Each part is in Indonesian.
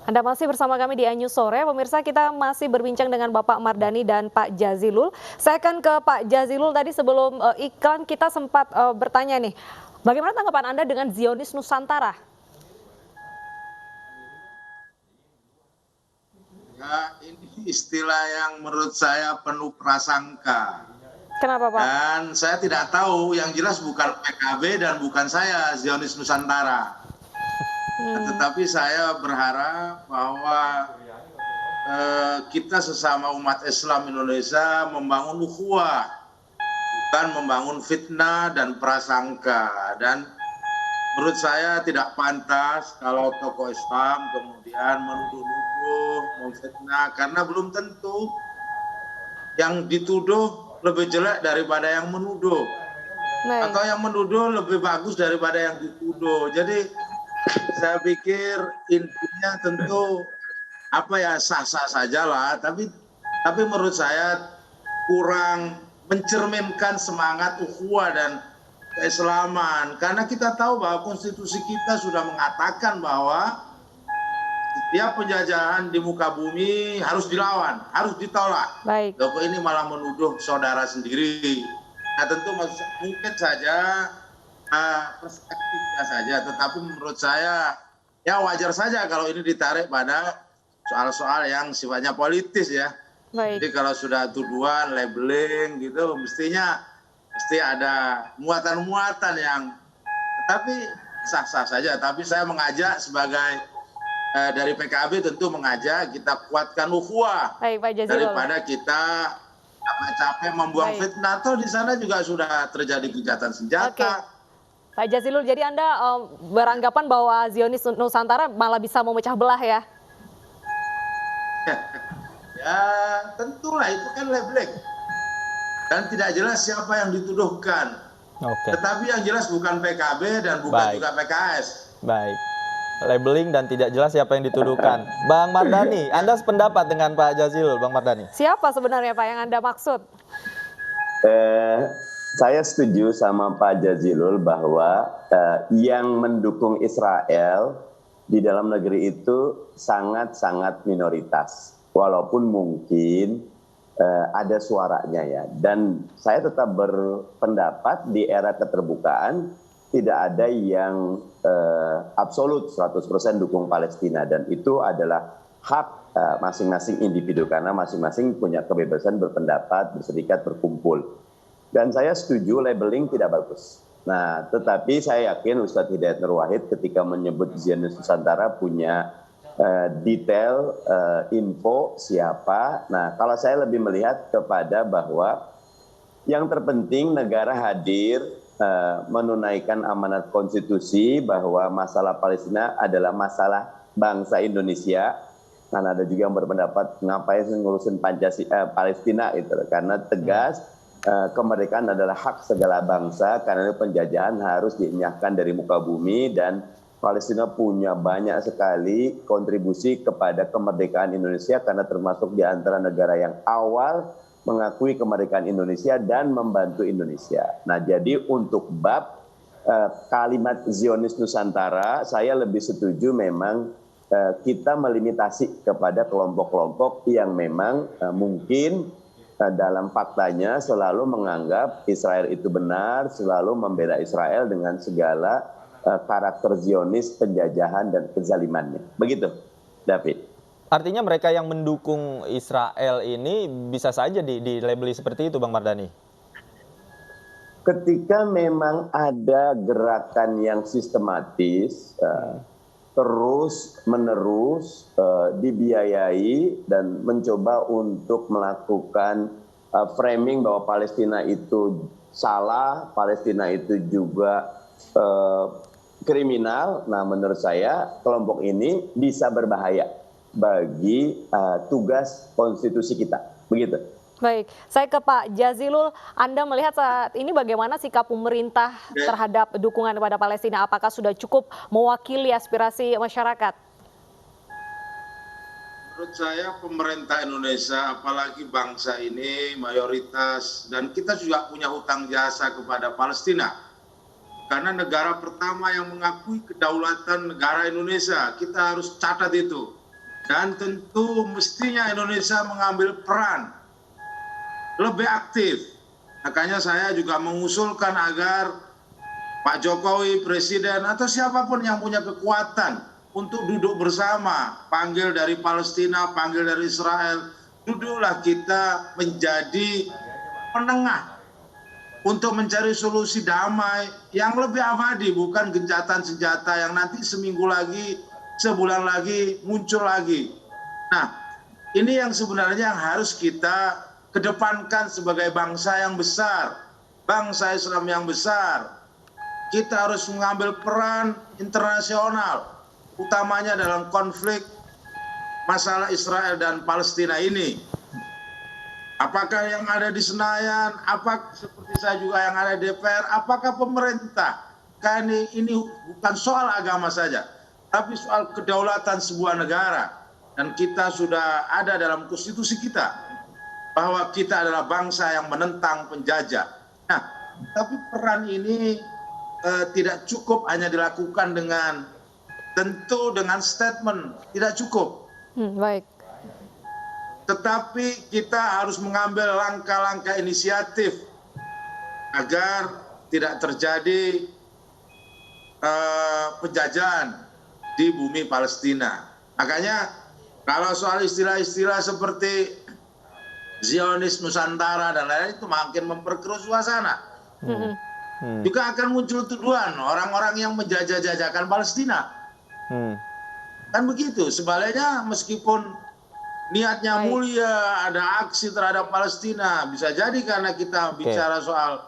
Anda masih bersama kami di News Sore. Pemirsa, kita masih berbincang dengan Bapak Mardhani dan Pak Jazilul. Saya akan ke Pak Jazilul. Tadi sebelum iklan kita sempat bertanya nih, bagaimana tanggapan Anda dengan Zionis Nusantara? Ya, ini istilah yang menurut saya penuh prasangka. Kenapa, Pak? Dan saya tidak tahu, yang jelas bukan PKB dan bukan saya, Zionis Nusantara. Tetapi saya berharap bahwa kita sesama umat Islam Indonesia membangun ukhuwah, bukan membangun fitnah dan prasangka. Dan menurut saya tidak pantas kalau tokoh Islam kemudian menuduh-nuduh, memfitnah, karena belum tentu yang dituduh lebih jelek daripada yang menuduh. Atau yang menuduh lebih bagus daripada yang dituduh. Jadi saya pikir intinya tentu sah-sah saja lah, tapi menurut saya kurang mencerminkan semangat ukhuwah dan keislaman, karena kita tahu bahwa konstitusi kita sudah mengatakan bahwa setiap penjajahan di muka bumi harus dilawan, harus ditolak. Baik. Kok ini malah menuduh saudara sendiri. Nah, tentu mungkin saja perspektifnya saja, tetapi menurut saya ya wajar saja kalau ini ditarik pada soal-soal yang sifatnya politis ya. Baik. Jadi kalau sudah tuduhan, labeling gitu, mesti ada muatan-muatan yang, tetapi sah-sah saja. Tapi saya mengajak sebagai dari PKB tentu mengajak kita kuatkan ukhuwah daripada kita capek-capek membuang fitnah. Atau di sana juga sudah terjadi gencatan senjata. Pak Jazilul, jadi Anda beranggapan bahwa Zionis Nusantara malah bisa memecah belah ya? Ya tentulah, itu kan labeling. Dan tidak jelas siapa yang dituduhkan. Tetapi yang jelas bukan PKB dan bukan juga PKS. Baik. Labeling dan tidak jelas siapa yang dituduhkan. Bang Mardhani, Anda sependapat dengan Pak Jazilul, Bang Mardhani? Siapa sebenarnya Pak yang Anda maksud? Saya setuju sama Pak Jazilul bahwa yang mendukung Israel di dalam negeri itu sangat-sangat minoritas. Walaupun mungkin ada suaranya ya. Dan saya tetap berpendapat di era keterbukaan tidak ada yang absolut 100% dukung Palestina. Dan itu adalah hak masing-masing individu, karena masing-masing punya kebebasan berpendapat, berserikat, berkumpul. Dan saya setuju labeling tidak bagus. Nah, tetapi saya yakin Ustadz Hidayat Nur Wahid ketika menyebut Zionis Nusantara punya detail info siapa. Nah, kalau saya lebih melihat kepada bahwa yang terpenting negara hadir menunaikan amanat konstitusi bahwa masalah Palestina adalah masalah bangsa Indonesia. Karena ada juga yang berpendapat ngapain ngurusin Palestina itu, karena tegas kemerdekaan adalah hak segala bangsa, karena penjajahan harus dienyahkan dari muka bumi, dan Palestina punya banyak sekali kontribusi kepada kemerdekaan Indonesia karena termasuk di antara negara yang awal mengakui kemerdekaan Indonesia dan membantu Indonesia. Nah, jadi untuk bab kalimat Zionis Nusantara, saya lebih setuju memang kita melimitasi kepada kelompok-kelompok yang memang mungkin dalam faktanya selalu menganggap Israel itu benar, selalu membela Israel dengan segala karakter Zionis, penjajahan dan kezalimannya. Begitu, David. Artinya mereka yang mendukung Israel ini bisa saja dilabeli seperti itu, Bang Mardhani? Ketika memang ada gerakan yang sistematis, terus-menerus dibiayai dan mencoba untuk melakukan framing bahwa Palestina itu salah, Palestina itu juga kriminal. Nah, menurut saya kelompok ini bisa berbahaya bagi tugas konstitusi kita. Begitu. Baik, saya ke Pak Jazilul. Anda melihat saat ini bagaimana sikap pemerintah terhadap dukungan kepada Palestina? Apakah sudah cukup mewakili aspirasi masyarakat? Menurut saya pemerintah Indonesia, apalagi bangsa ini mayoritas, dan kita juga punya hutang jasa kepada Palestina. Karena negara pertama yang mengakui kedaulatan negara Indonesia, kita harus catat itu. Dan tentu mestinya Indonesia mengambil peran lebih aktif. Makanya saya juga mengusulkan agar Pak Jokowi, Presiden, atau siapapun yang punya kekuatan untuk duduk bersama, panggil dari Palestina, panggil dari Israel, duduklah kita menjadi penengah untuk mencari solusi damai yang lebih abadi, bukan gencatan senjata yang nanti seminggu lagi, sebulan lagi, muncul lagi. Nah, ini yang sebenarnya yang harus kita kedepankan sebagai bangsa yang besar, bangsa Islam yang besar. Kita harus mengambil peran internasional, utamanya dalam konflik masalah Israel dan Palestina ini. Apakah yang ada di Senayan, apakah seperti saya juga yang ada di DPR, apakah pemerintah? Karena ini bukan soal agama saja, tapi soal kedaulatan sebuah negara. Dan kita sudah ada dalam konstitusi kita, bahwa kita adalah bangsa yang menentang penjajah. Nah, tapi peran ini tidak cukup hanya dilakukan dengan tentu dengan statement, tidak cukup. Baik. Tetapi kita harus mengambil langkah-langkah inisiatif agar tidak terjadi penjajahan di bumi Palestina. Makanya kalau soal istilah-istilah seperti Zionis Nusantara dan lain-lain itu makin memperkeruh suasana. Juga akan muncul tuduhan orang-orang yang menjajah-jajakan Palestina. Kan begitu. Sebaliknya meskipun niatnya mulia, ada aksi terhadap Palestina, bisa jadi karena kita bicara soal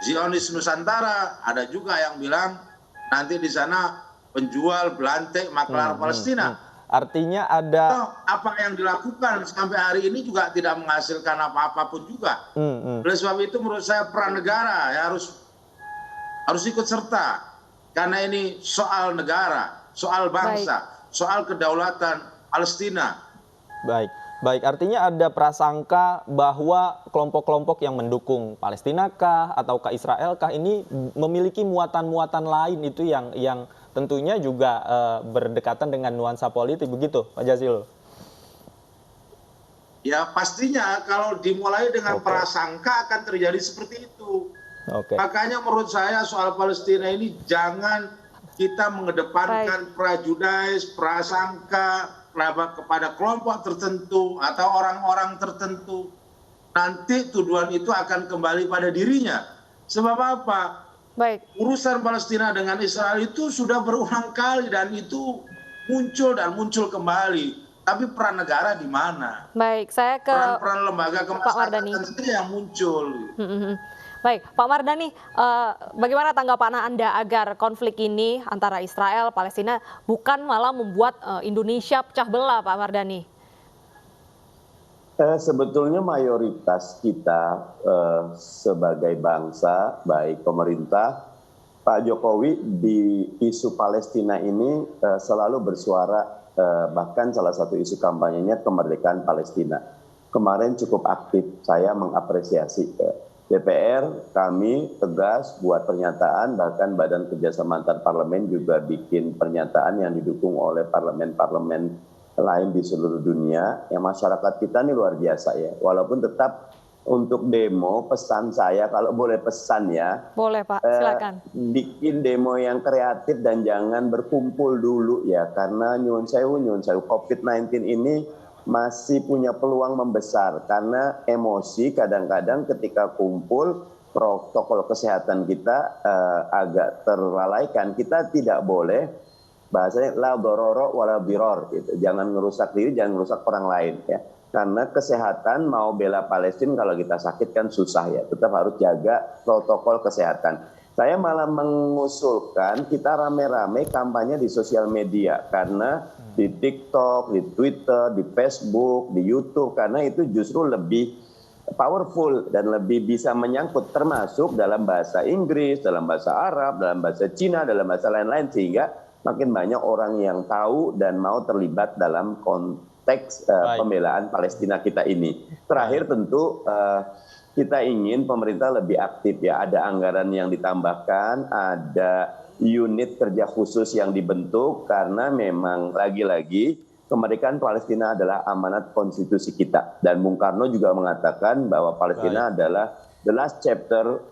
Zionis Nusantara, ada juga yang bilang nanti di sana penjual belantik maklar Palestina. Artinya ada apa yang dilakukan sampai hari ini juga tidak menghasilkan apa-apapun juga. Oleh sebab itu menurut saya peran negara ya harus ikut serta. Karena ini soal negara, soal bangsa, soal kedaulatan Palestina. Baik. Artinya ada prasangka bahwa kelompok-kelompok yang mendukung Palestina kah ataukah Israel kah ini memiliki muatan-muatan lain itu yang tentunya juga berdekatan dengan nuansa politik, begitu Pak Jazilul? Ya pastinya kalau dimulai dengan prasangka akan terjadi seperti itu. Makanya menurut saya soal Palestina ini jangan kita mengedepankan prejudis, prasangka kepada kelompok tertentu atau orang-orang tertentu. Nanti tuduhan itu akan kembali pada dirinya. Sebab apa? Urusan Palestina dengan Israel itu sudah berulang kali dan itu muncul kembali. Tapi peran negara di mana? Saya ke peran lembaga kemasyarakatan itu yang muncul. Baik, Pak Mardhani, bagaimana tanggapan Anda agar konflik ini antara Israel, Palestina bukan malah membuat Indonesia pecah belah, Pak Mardhani? Sebetulnya mayoritas kita sebagai bangsa, baik pemerintah, Pak Jokowi di isu Palestina ini selalu bersuara, bahkan salah satu isu kampanyenya kemerdekaan Palestina. Kemarin cukup aktif, saya mengapresiasi. DPR kami tegas buat pernyataan, bahkan Badan Kerjasama Antar Parlemen juga bikin pernyataan yang didukung oleh parlemen-parlemen lain di seluruh dunia. Yang masyarakat kita ini luar biasa ya, walaupun tetap untuk demo, pesan saya kalau boleh pesan ya. Boleh Pak, silakan. Bikin demo yang kreatif dan jangan berkumpul dulu ya, karena nyun sewu COVID-19 ini masih punya peluang membesar karena emosi kadang-kadang ketika kumpul protokol kesehatan kita agak terlalaikan. Kita tidak boleh, bahasanya la dororo wala biror gitu. Jangan ngerusak diri, jangan ngerusak orang lain ya. Karena kesehatan mau bela Palestina kalau kita sakit kan susah ya. Tetap harus jaga protokol kesehatan. Saya malah mengusulkan kita rame-rame kampanye di sosial media karena di TikTok, di Twitter, di Facebook, di YouTube, karena itu justru lebih powerful dan lebih bisa menyangkut termasuk dalam bahasa Inggris, dalam bahasa Arab, dalam bahasa Cina, dalam bahasa lain-lain sehingga makin banyak orang yang tahu dan mau terlibat dalam konteks pembelaan Palestina kita ini. Terakhir tentu kita ingin pemerintah lebih aktif ya, ada anggaran yang ditambahkan, ada unit kerja khusus yang dibentuk karena memang lagi-lagi kemerdekaan Palestina adalah amanat konstitusi kita. Dan Bung Karno juga mengatakan bahwa Palestina adalah the last chapter,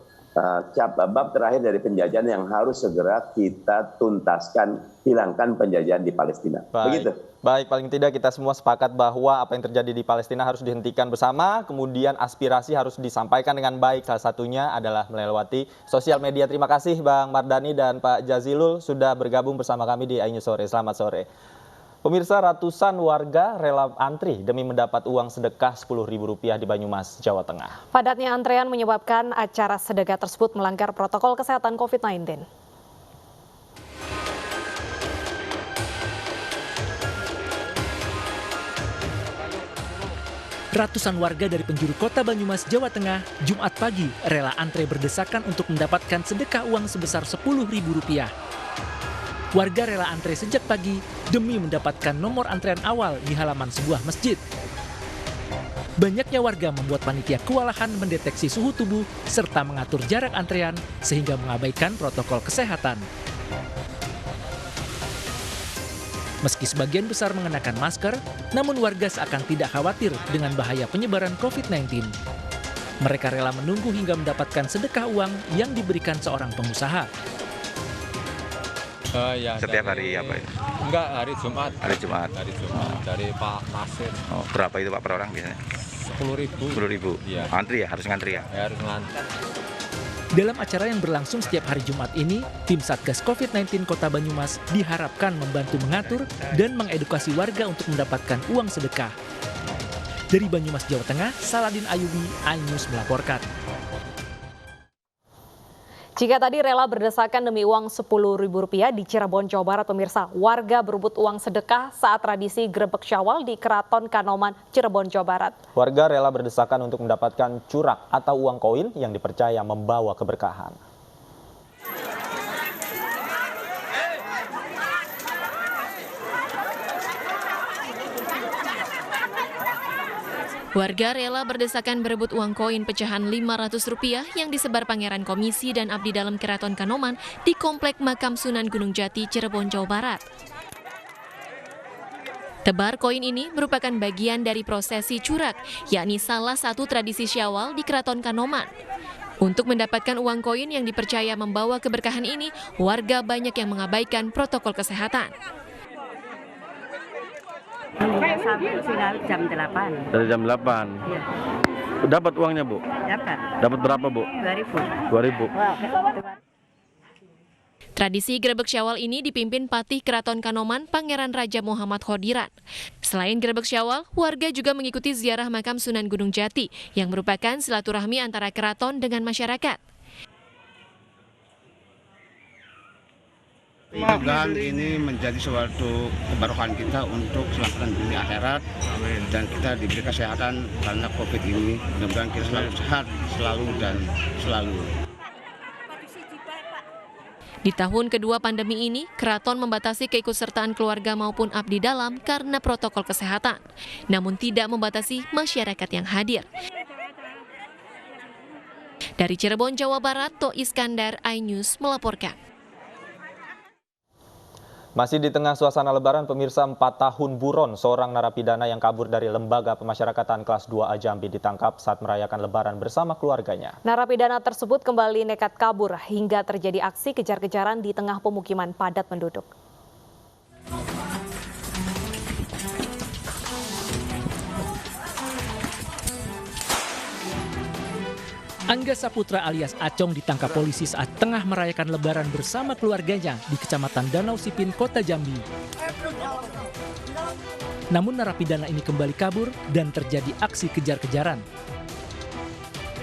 bab terakhir dari penjajahan yang harus segera kita tuntaskan, hilangkan penjajahan di Palestina. Begitu. Baik, paling tidak kita semua sepakat bahwa apa yang terjadi di Palestina harus dihentikan bersama, kemudian aspirasi harus disampaikan dengan baik. Salah satunya adalah melewati sosial media. Terima kasih Bang Mardhani dan Pak Jazilul sudah bergabung bersama kami di iNews Sore. Selamat sore. Pemirsa, ratusan warga rela antri demi mendapat uang sedekah Rp10.000 di Banyumas, Jawa Tengah. Padatnya antrean menyebabkan acara sedekah tersebut melanggar protokol kesehatan COVID-19. Ratusan warga dari penjuru kota Banyumas, Jawa Tengah, Jumat pagi rela antre berdesakan untuk mendapatkan sedekah uang sebesar Rp10.000. Warga rela antre sejak pagi demi mendapatkan nomor antrean awal di halaman sebuah masjid. Banyaknya warga membuat panitia kewalahan mendeteksi suhu tubuh serta mengatur jarak antrean sehingga mengabaikan protokol kesehatan. Meski sebagian besar mengenakan masker, namun warga seakan tidak khawatir dengan bahaya penyebaran COVID-19. Mereka rela menunggu hingga mendapatkan sedekah uang yang diberikan seorang pengusaha. Setiap hari apa itu? Enggak, hari Jumat. Hari Jumat. Hari Jumat dari Pak Nasir. Oh, berapa itu Pak per orang biasanya? 10.000. 10.000. Iya. Antri ya, harus ngantri ya? Ya, harus ngantri. Dalam acara yang berlangsung setiap hari Jumat ini, tim Satgas COVID-19 Kota Banyumas diharapkan membantu mengatur dan mengedukasi warga untuk mendapatkan uang sedekah. Dari Banyumas, Jawa Tengah, Saladin Ayubi, iNews melaporkan. Jika tadi rela berdesakan demi uang Rp10.000 di Cirebon, Jawa Barat, pemirsa, warga berebut uang sedekah saat tradisi Grebek Syawal di Keraton Kanoman, Cirebon, Jawa Barat. Warga rela berdesakan untuk mendapatkan curak atau uang koin yang dipercaya membawa keberkahan. Warga rela berdesakan berebut uang koin pecahan Rp500 yang disebar Pangeran Komisi dan abdi dalam Keraton Kanoman di Komplek Makam Sunan Gunung Jati, Cirebon, Jawa Barat. Tebar koin ini merupakan bagian dari prosesi curak, yakni salah satu tradisi Syawal di Keraton Kanoman. Untuk mendapatkan uang koin yang dipercaya membawa keberkahan ini, warga banyak yang mengabaikan protokol kesehatan. Sampai final jam 8. Dari jam 8? Iya. Dapat uangnya, Bu? Dapat. Dapat berapa, Bu? 2.000. 2.000. Tradisi Grebek Syawal ini dipimpin Patih Keraton Kanoman Pangeran Raja Muhammad Khodiran. Selain Grebek Syawal, warga juga mengikuti ziarah makam Sunan Gunung Jati yang merupakan silaturahmi antara keraton dengan masyarakat. Mudah-mudahan ini menjadi suatu kebarukan kita untuk keselamatan dunia akhirat. Dan kita diberi kesehatan karena COVID ini. Mudah-mudahan kita selalu sehat, selalu dan selalu. Di tahun kedua pandemi ini, keraton membatasi keikutsertaan keluarga maupun abdi dalam karena protokol kesehatan, namun tidak membatasi masyarakat yang hadir. Dari Cirebon, Jawa Barat, To Iskandar, iNews melaporkan. Masih di tengah suasana lebaran, pemirsa, 4 tahun buron seorang narapidana yang kabur dari Lembaga Pemasyarakatan Kelas 2A Jambi ditangkap saat merayakan lebaran bersama keluarganya. Narapidana tersebut kembali nekat kabur hingga terjadi aksi kejar-kejaran di tengah pemukiman padat penduduk. Angga Saputra alias Acong ditangkap polisi saat tengah merayakan lebaran bersama keluarganya di Kecamatan Danau Sipin, Kota Jambi. Namun narapidana ini kembali kabur dan terjadi aksi kejar-kejaran.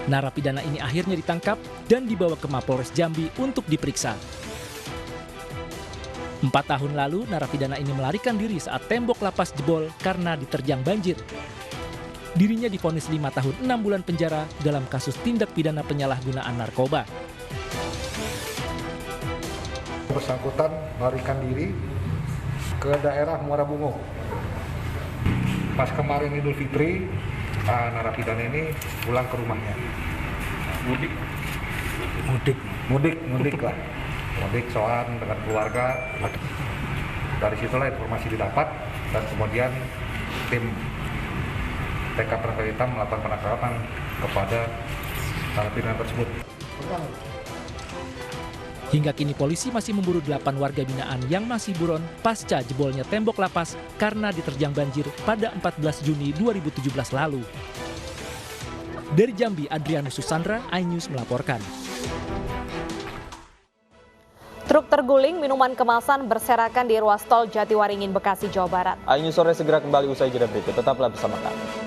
Narapidana ini akhirnya ditangkap dan dibawa ke Mapolres Jambi untuk diperiksa. 4 tahun lalu, narapidana ini melarikan diri saat tembok lapas jebol karena diterjang banjir. Dirinya divonis 5 tahun 6 bulan penjara dalam kasus tindak pidana penyalahgunaan narkoba. Bersangkutan melarikan diri ke daerah Muara Bungo. Pas kemarin Idul Fitri, narapidana ini pulang ke rumahnya. Mudik lah. Mudik soal dengan keluarga. Dari situlah informasi didapat dan kemudian tim TK Perangkat Hitam melakukan penangkapan kepada narapidana tersebut. Hingga kini polisi masih memburu 8 warga binaan yang masih buron pasca jebolnya tembok lapas karena diterjang banjir pada 14 Juni 2017 lalu. Dari Jambi, Adrianus Susandra, iNews melaporkan. Truk terguling minuman kemasan berserakan di ruas tol Jatiwaringin, Bekasi, Jawa Barat. iNews sore segera kembali usai jeda berikut. Tetaplah bersama kami.